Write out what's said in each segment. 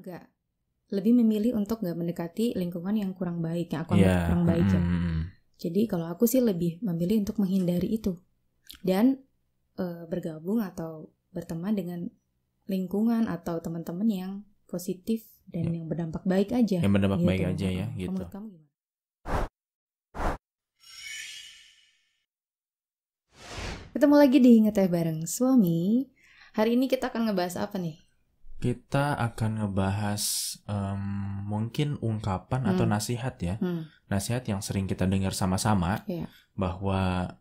nggak lebih memilih untuk nggak mendekati lingkungan yang kurang baik, yang aku anggap kurang baik ya. Jadi kalau aku sih lebih memilih untuk menghindari itu dan bergabung atau berteman dengan lingkungan atau teman-teman yang positif dan yang berdampak baik aja. Yang berdampak gitu. baik aja ya, gitu. Menurut kamu gimana? Ketemu lagi di Ngeteh Bareng Suami. Hari ini kita akan ngebahas apa nih? Kita akan ngebahas mungkin ungkapan atau nasihat ya. Nasihat yang sering kita dengar sama-sama, bahwa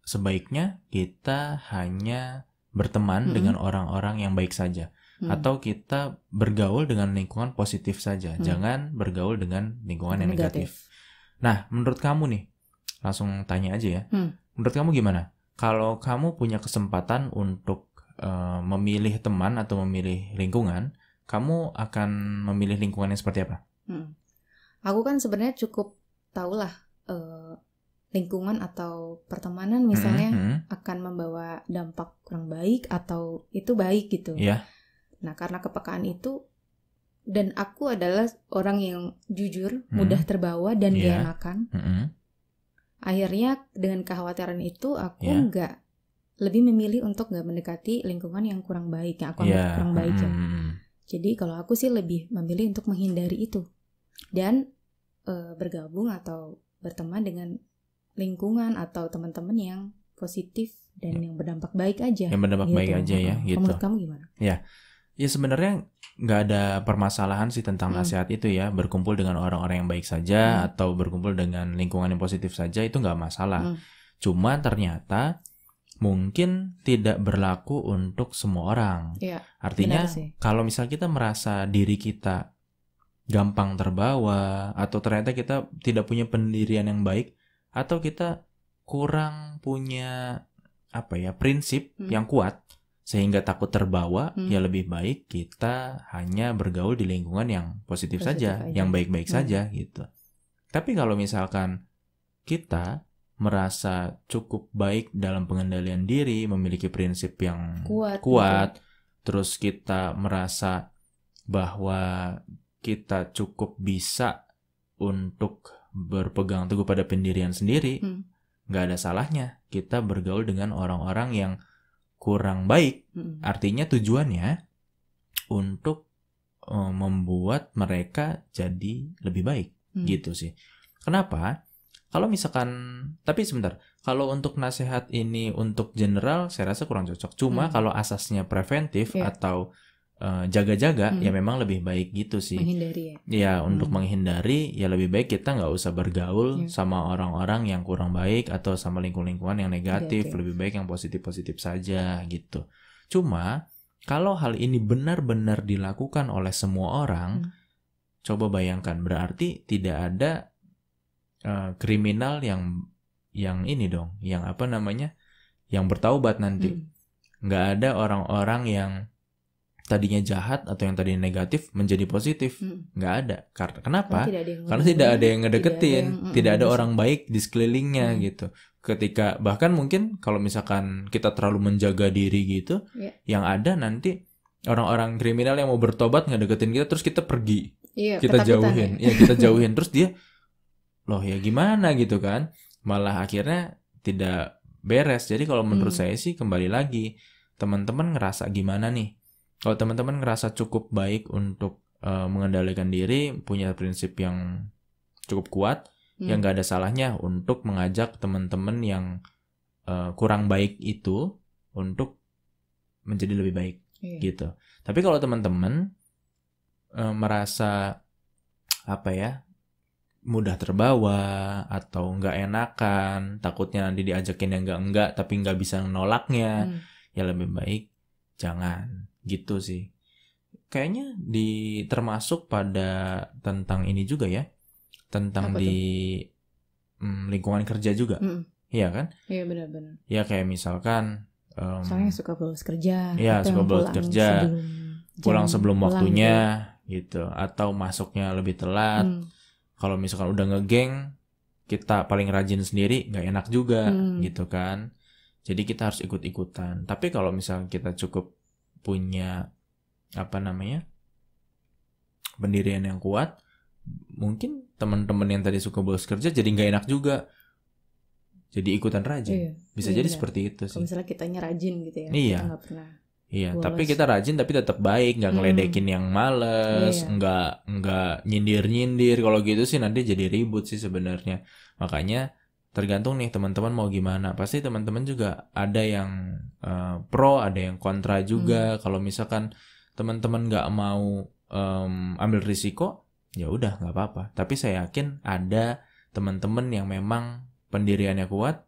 sebaiknya kita hanya berteman dengan orang-orang yang baik saja. Atau kita bergaul dengan lingkungan positif saja. Jangan bergaul dengan lingkungan yang negatif. Nah, menurut kamu nih, langsung tanya aja ya. Menurut kamu gimana? Kalau kamu punya kesempatan untuk memilih teman atau memilih lingkungan, kamu akan memilih lingkungan yang seperti apa? Aku kan sebenarnya cukup tahulah lingkungan atau pertemanan misalnya akan membawa dampak kurang baik atau itu baik gitu. Nah, karena kepekaan itu, dan aku adalah orang yang jujur, mudah terbawa dan gak enakan. Akhirnya dengan kekhawatiran itu aku nggak lebih memilih untuk nggak mendekati lingkungan yang kurang baik, yang aku anggap kurang baik ya. Jadi kalau aku sih lebih memilih untuk menghindari itu dan bergabung atau berteman dengan lingkungan atau teman-teman yang positif dan yang berdampak baik aja. Yang berdampak baik aja ya, gitu. Menurut kamu gimana? Ya sebenarnya nggak ada permasalahan sih tentang nasihat itu ya. Berkumpul dengan orang-orang yang baik saja atau berkumpul dengan lingkungan yang positif saja itu nggak masalah. Cuma ternyata mungkin tidak berlaku untuk semua orang. Artinya kalau misal kita merasa diri kita gampang terbawa, atau ternyata kita tidak punya pendirian yang baik, atau kita kurang punya prinsip yang kuat sehingga takut terbawa, ya lebih baik kita hanya bergaul di lingkungan yang positif saja, yang baik-baik saja gitu. Tapi kalau misalkan kita merasa cukup baik dalam pengendalian diri, memiliki prinsip yang kuat, terus kita merasa bahwa kita cukup bisa untuk berpegang teguh pada pendirian sendiri, nggak ada salahnya kita bergaul dengan orang-orang yang kurang baik. Artinya tujuannya untuk membuat mereka jadi lebih baik, gitu sih. Kenapa? Kalau misalkan, tapi sebentar, kalau untuk nasihat ini untuk general, saya rasa kurang cocok. Cuma kalau asasnya preventif atau jaga-jaga, ya memang lebih baik gitu sih. Menghindari ya. Untuk menghindari, ya lebih baik kita nggak usah bergaul sama orang-orang yang kurang baik atau sama lingkungan-lingkungan yang negatif. Lebih baik yang positif-positif saja gitu. Cuma kalau hal ini benar-benar dilakukan oleh semua orang, coba bayangkan, berarti tidak ada kriminal yang ini dong, yang yang bertaubat nanti. Nggak ada orang-orang yang tadinya jahat atau yang tadinya negatif menjadi positif. Nggak ada. Kenapa? Karena tidak ada yang ngedeketin, tidak ada orang baik di sekelilingnya gitu. Ketika bahkan mungkin kalau misalkan kita terlalu menjaga diri gitu, yang ada nanti orang-orang kriminal yang mau bertobat ngedeketin kita, terus kita pergi, kita jauhin, kita jauhin, terus dia, loh ya gimana gitu kan, malah akhirnya tidak beres. Jadi kalau menurut saya sih, kembali lagi, teman-teman ngerasa gimana nih? Kalau teman-teman ngerasa cukup baik untuk mengendalikan diri, punya prinsip yang cukup kuat, ya nggak ada salahnya untuk mengajak teman-teman yang kurang baik itu untuk menjadi lebih baik, gitu. Tapi kalau teman-teman merasa mudah terbawa atau nggak enakan, takutnya nanti diajakin yang enggak tapi nggak bisa menolaknya, ya lebih baik jangan, gitu sih. Kayaknya termasuk pada tentang ini juga ya, tentang lingkungan kerja juga. Iya kan? Iya, benar-benar. Ya kayak misalkan soalnya suka bolos kerja, suka bolos kerja, pulang sebelum waktunya gitu, atau masuknya lebih telat. Kalau misalkan udah ngegeng, kita paling rajin sendiri, nggak enak juga, gitu kan. Jadi kita harus ikut-ikutan. Tapi kalau misalkan kita cukup punya pendirian yang kuat, mungkin teman-teman yang tadi suka bolos kerja jadi nggak enak juga, jadi ikutan rajin. Bisa jadi seperti itu sih. Kalau misalnya kitanya rajin gitu ya, iya. kita nggak pernah iya, tapi kita rajin tapi tetap baik, nggak ngeledekin yang males, nggak nyindir. Kalau gitu sih nanti jadi ribut sih sebenarnya. Makanya tergantung nih teman-teman mau gimana. Pasti teman-teman juga ada yang pro, ada yang kontra juga. Kalau misalkan teman-teman nggak mau ambil risiko, ya udah nggak apa-apa. Tapi saya yakin ada teman-teman yang memang pendiriannya kuat,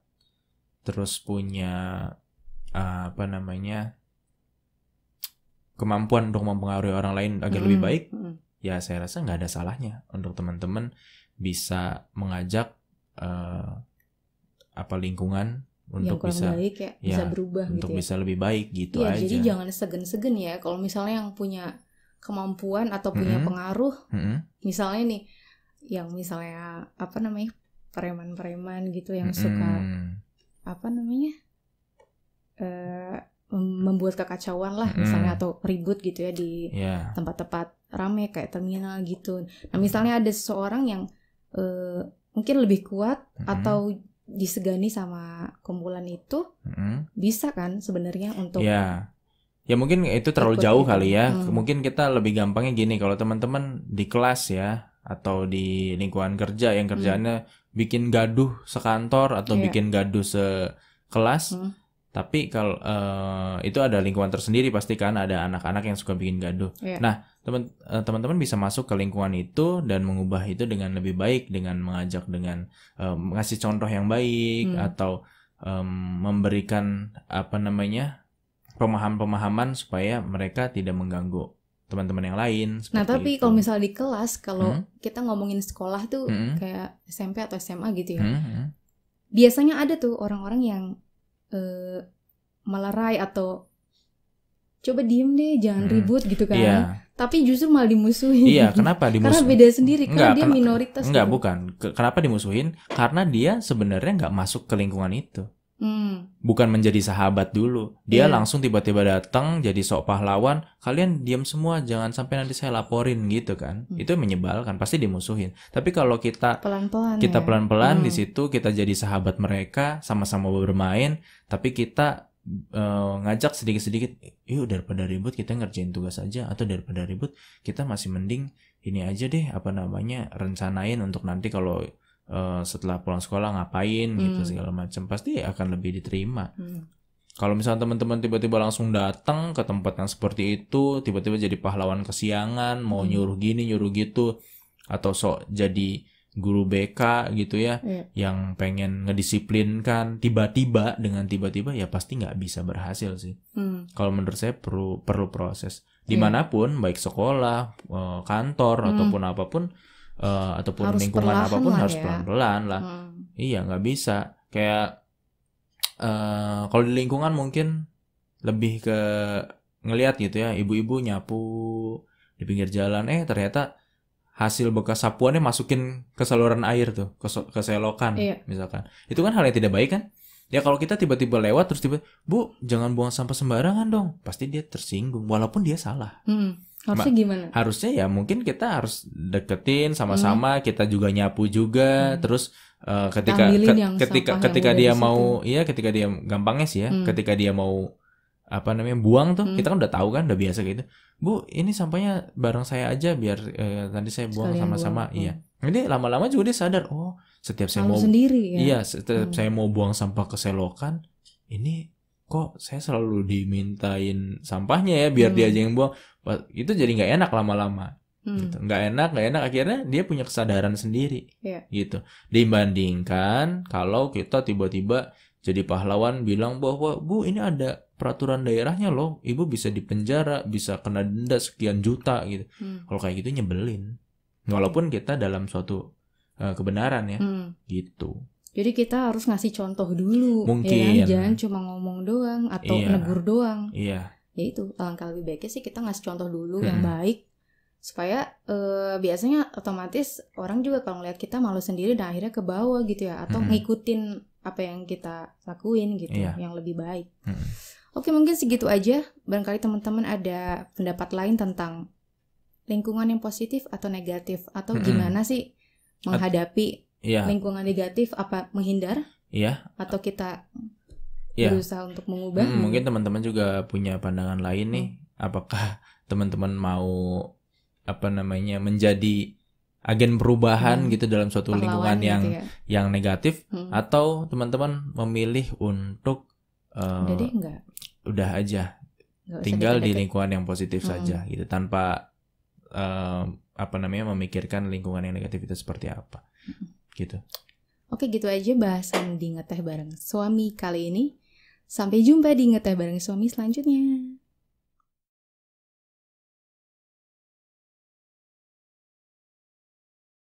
terus punya kemampuan untuk mempengaruhi orang lain agar lebih baik. Ya saya rasa nggak ada salahnya untuk teman-teman bisa mengajak lingkungan untuk bisa baik bisa berubah untuk gitu bisa lebih baik gitu aja. Jadi jangan segen-segen ya kalau misalnya yang punya kemampuan atau punya pengaruh, misalnya nih yang misalnya preman-preman gitu yang suka membuat kekacauan lah misalnya atau ribut gitu ya di tempat-tempat rame kayak terminal gitu. Nah misalnya ada seseorang yang mungkin lebih kuat atau disegani sama kumpulan itu, bisa kan sebenarnya untuk ya mungkin itu terlalu jauh gitu. Kali ya. Mungkin kita lebih gampangnya gini, kalau teman-teman di kelas ya atau di lingkungan kerja yang kerjaannya bikin gaduh sekantor atau bikin gaduh sekelas, tapi kalau itu ada lingkungan tersendiri pasti kan, ada anak-anak yang suka bikin gaduh. Nah teman-teman bisa masuk ke lingkungan itu dan mengubah itu dengan lebih baik, dengan mengajak, dengan ngasih contoh yang baik atau memberikan pemahaman supaya mereka tidak mengganggu teman-teman yang lain. Nah tapi kalau misalnya di kelas, kalau kita ngomongin sekolah tuh kayak SMP atau SMA gitu ya, biasanya ada tuh orang-orang yang melerai atau coba diem deh, jangan ribut gitu kan. Tapi justru malah dimusuhin. Iya, kenapa dimusuhin? Karena beda sendiri, kan dia minoritas. Enggak, gitu. Bukan. Kenapa dimusuhin? Karena dia sebenarnya nggak masuk ke lingkungan itu. Bukan menjadi sahabat dulu. Dia langsung tiba-tiba datang jadi sok pahlawan. Kalian diam semua, jangan sampai nanti saya laporin gitu kan. Itu menyebalkan, pasti dimusuhin. Tapi kalau kita pelan-pelan di situ, kita jadi sahabat mereka, sama-sama bermain, tapi kita ngajak sedikit-sedikit, yuk daripada ribut kita ngerjain tugas aja, atau daripada ribut kita masih mending ini aja deh, rencanain untuk nanti kalau setelah pulang sekolah ngapain gitu segala macam, pasti akan lebih diterima. Kalau misalnya teman-teman tiba-tiba langsung datang ke tempat yang seperti itu, tiba-tiba jadi pahlawan kesiangan, mau nyuruh gini nyuruh gitu, atau sok jadi guru BK gitu ya, yang pengen ngedisiplinkan tiba-tiba ya pasti nggak bisa berhasil sih. Kalau menurut saya perlu proses dimanapun, baik sekolah, kantor ataupun apapun, ataupun harus lingkungan apapun harus pelan-pelan lah. Iya, nggak bisa kayak kalau di lingkungan mungkin lebih ke ngelihat gitu ya, ibu-ibu nyapu di pinggir jalan, ternyata hasil bekas sapuannya masukin ke saluran air tuh, ke selokan misalkan. Itu kan hal yang tidak baik kan? Ya kalau kita tiba-tiba lewat terus Bu, jangan buang sampah sembarangan dong. Pasti dia tersinggung walaupun dia salah. Harusnya gimana? Harusnya ya mungkin kita harus deketin sama-sama, kita juga nyapu juga, terus ketika dia mau ketika dia gampangnya sih ya, ketika dia mau buang tuh, kita kan udah tahu kan, udah biasa gitu. Bu, ini sampahnya bareng saya aja biar nanti saya buang sama-sama. Iya. Jadi lama-lama juga dia sadar, oh, setiap saya mau sendiri ya. Iya, setiap saya mau buang sampah ke selokan, ini kok saya selalu dimintain sampahnya ya, biar dia aja yang buang. Itu jadi nggak enak lama-lama. Gitu. Nggak enak, akhirnya dia punya kesadaran sendiri. Gitu. Dibandingkan kalau kita tiba-tiba jadi pahlawan bilang bahwa Bu, ini ada peraturan daerahnya loh, ibu bisa dipenjara, bisa kena denda sekian juta gitu. Kalau kayak gitu nyebelin, walaupun kita dalam suatu kebenaran ya, gitu. Jadi kita harus ngasih contoh dulu, mungkin ya kan? Jangan cuma ngomong doang atau negur doang. Iya. Ya itu alangkah lebih baiknya sih kita ngasih contoh dulu yang baik, supaya biasanya otomatis orang juga kalau ngeliat kita malu sendiri dan akhirnya ke bawah gitu ya, atau ngikutin apa yang kita lakuin gitu, yang lebih baik. Oke, mungkin segitu aja. Barangkali teman-teman ada pendapat lain tentang lingkungan yang positif atau negatif, atau gimana sih menghadapi lingkungan negatif? Apa menghindar? Atau kita berusaha untuk mengubah? Mungkin teman-teman juga punya pandangan lain nih. Apakah teman-teman mau menjadi agen perubahan gitu dalam suatu lingkungan gitu yang negatif, atau teman-teman memilih untuk udah aja tinggal di lingkungan yang positif saja gitu, tanpa memikirkan lingkungan yang negatif itu seperti apa gitu. Oke, gitu aja bahasan di Ngeteh Bareng Suami kali ini. Sampai jumpa di Ngeteh Bareng Suami selanjutnya.